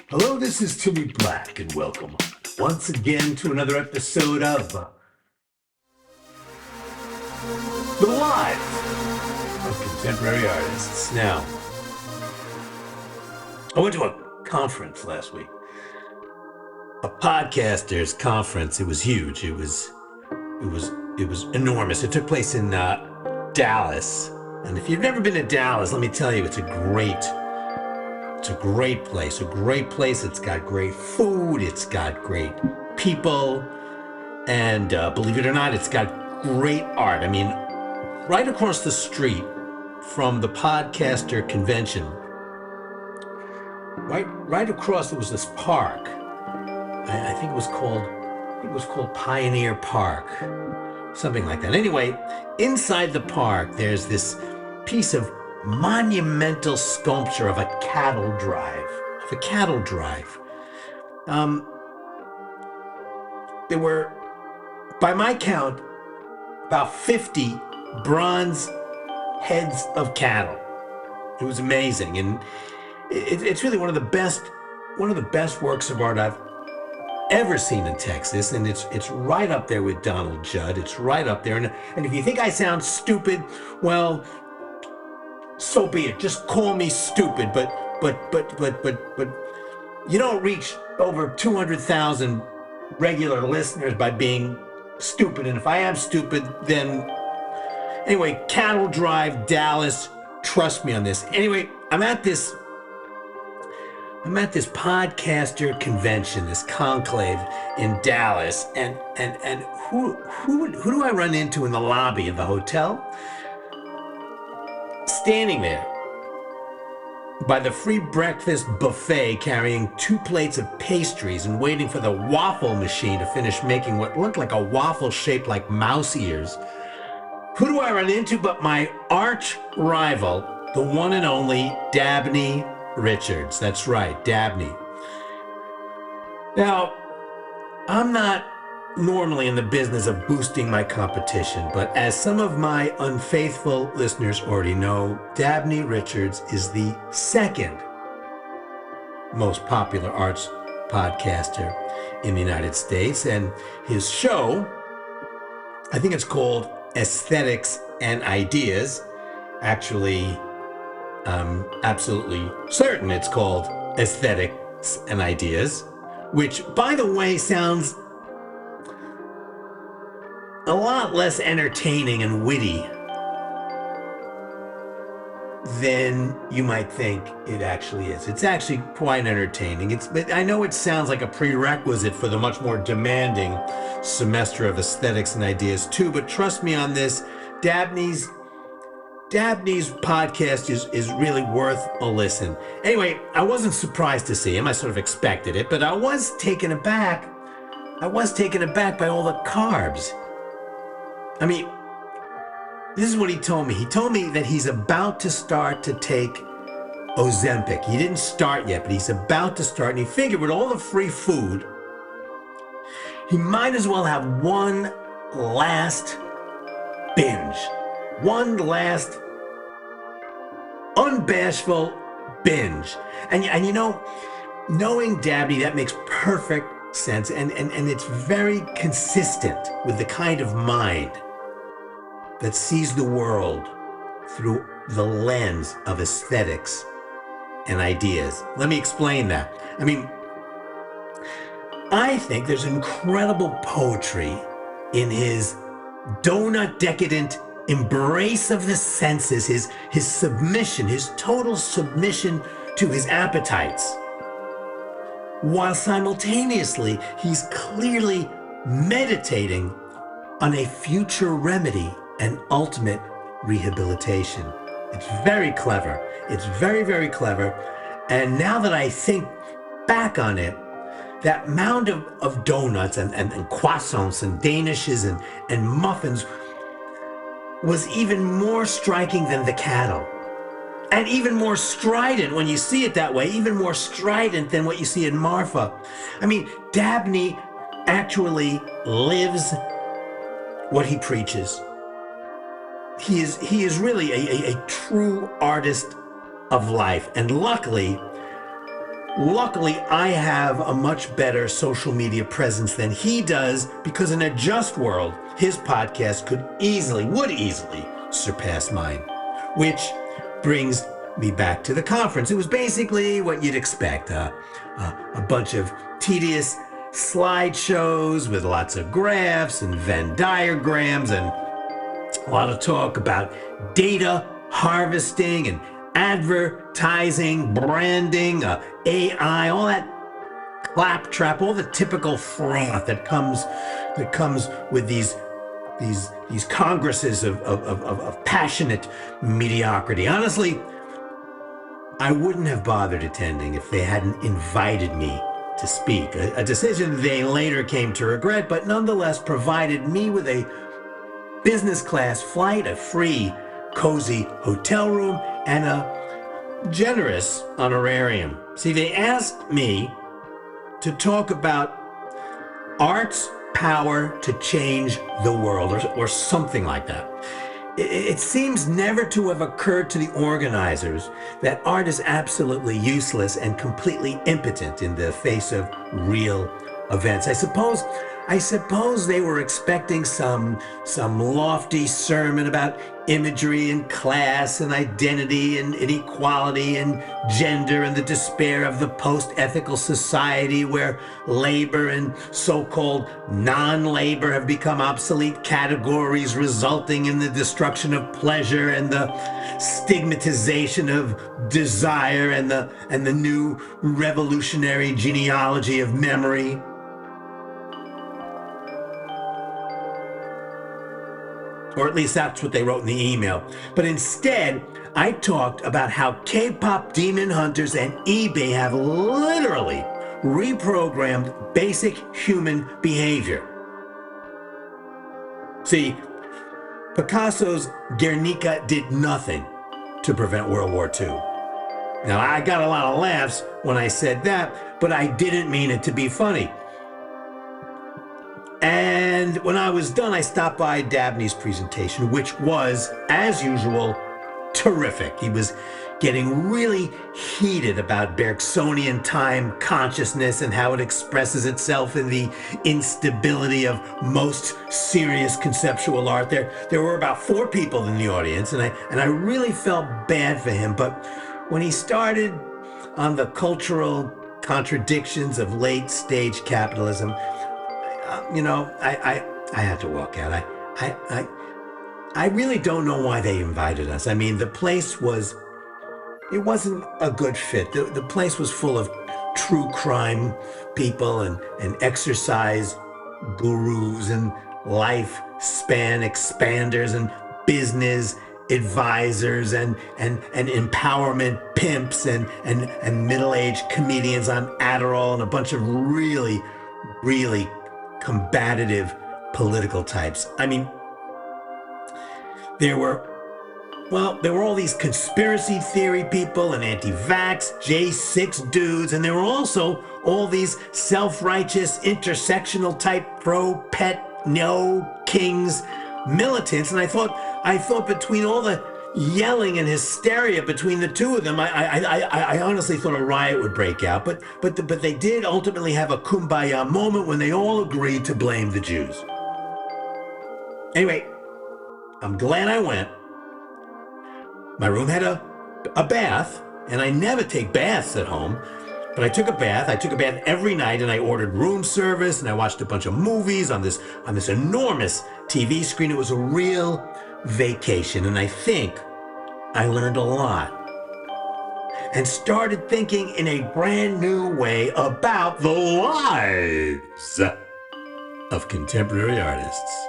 Hello, this is Timmy Black, and welcome once again to another episode of The Lives of Contemporary Artists. Now, I went to a conference last week, a podcasters conference. It was huge. It was enormous. It took place in Dallas, and if you've never been to Dallas, let me tell you, it's a great place. It's got great food. It's got great people. And believe it or not, it's got great art. I mean, right across the street from the podcaster convention, right across, there was this park. I think it was called Pioneer Park, something like that. Anyway, inside the park, there's this piece of monumental sculpture of a cattle drive. There were, by my count, about 50 bronze heads of cattle. It was amazing, and it's really one of the best works of art I've ever seen in Texas, and it's right up there with Donald Judd. It's right up there, and if you think I sound stupid, well, so be it. Just call me stupid, but you don't reach over 200,000 regular listeners by being stupid. And if I am stupid, then anyway, Cattle Drive, Dallas, trust me on this. Anyway, I'm at this podcaster convention, this conclave in Dallas, and who do I run into in the lobby of the hotel? Standing there by the free breakfast buffet, carrying 2 plates of pastries and waiting for the waffle machine to finish making what looked like a waffle shaped like mouse ears. Who do I run into but my arch rival, the one and only Dabney Richards. That's right, Dabney. Now, I'm not normally in the business of boosting my competition, but as some of my unfaithful listeners already know, Dabney Richards is the second most popular arts podcaster in the United States, and his show, I think it's called Aesthetics and Ideas. Actually, I'm absolutely certain it's called Aesthetics and Ideas, which, by the way, sounds a lot less entertaining and witty than you might think it actually is. It's actually quite entertaining. But I know it sounds like a prerequisite for the much more demanding semester of Aesthetics and Ideas too, but trust me on this, Dabney's podcast is really worth a listen. Anyway, I wasn't surprised to see him. I sort of expected it, but I was taken aback by all the carbs. I mean, this is what he told me. He told me that he's about to start to take Ozempic. He didn't start yet, but he's about to start. And he figured with all the free food, he might as well have one last binge. One last unbashful binge. And you know, knowing Dabney, that makes perfect sense. And it's very consistent with the kind of mind that sees the world through the lens of aesthetics and ideas. Let me explain that. I mean, I think there's incredible poetry in his donut decadent embrace of the senses, his submission, his total submission to his appetites, while simultaneously he's clearly meditating on a future remedy and ultimate rehabilitation. It's very clever. It's very, very clever. And now that I think back on it, that mound of donuts and croissants and danishes and muffins was even more striking than the cattle. And even more strident when you see it that way, even more strident than what you see in Marfa. I mean, Dabney actually lives what he preaches. He is really a true artist of life. And luckily, Luckily, I have a much better social media presence than he does, because in a just world, his podcast would easily surpass mine. Which brings me back to the conference. It was basically what you'd expect, a bunch of tedious slideshows with lots of graphs and Venn diagrams and a lot of talk about data harvesting and advertising, branding, AI, all that claptrap, all the typical froth that comes with these congresses of passionate mediocrity. Honestly, I wouldn't have bothered attending if they hadn't invited me to speak, a decision they later came to regret, but nonetheless provided me with a business class flight, a free, cozy hotel room, and a generous honorarium. See, they asked me to talk about art's power to change the world, or something like that. It seems never to have occurred to the organizers that art is absolutely useless and completely impotent in the face of real events. I suppose they were expecting some lofty sermon about imagery and class and identity and inequality and gender and the despair of the post-ethical society where labor and so-called non-labor have become obsolete categories, resulting in the destruction of pleasure and the stigmatization of desire and the new revolutionary genealogy of memory. Or at least that's what they wrote in the email. But instead, I talked about how K-pop demon hunters and eBay have literally reprogrammed basic human behavior. See, Picasso's Guernica did nothing to prevent World War II. Now, I got a lot of laughs when I said that, but I didn't mean it to be funny. And when I was done, I stopped by Dabney's presentation, which was, as usual, terrific. He was getting really heated about Bergsonian time consciousness and how it expresses itself in the instability of most serious conceptual art. There were about 4 people in the audience, and I really felt bad for him. But when he started on the cultural contradictions of late-stage capitalism, I had to walk out. I really don't know why they invited us. I mean, the place wasn't a good fit. The place was full of true crime people and exercise gurus and lifespan expanders and business advisors and empowerment pimps and middle-aged comedians on Adderall and a bunch of really combative political types. I mean, there were all these conspiracy theory people and anti-vax J6 dudes, and there were also all these self-righteous intersectional type pro-pet no kings militants. And I thought between all the yelling and hysteria between the two of them, I honestly thought a riot would break out. But they did ultimately have a kumbaya moment when they all agreed to blame the Jews. Anyway, I'm glad I went. My room had a bath, and I never take baths at home, but I took a bath. I took a bath every night, and I ordered room service, and I watched a bunch of movies on this enormous TV screen. It was a real vacation, and I think I learned a lot and started thinking in a brand new way about the lives of contemporary artists.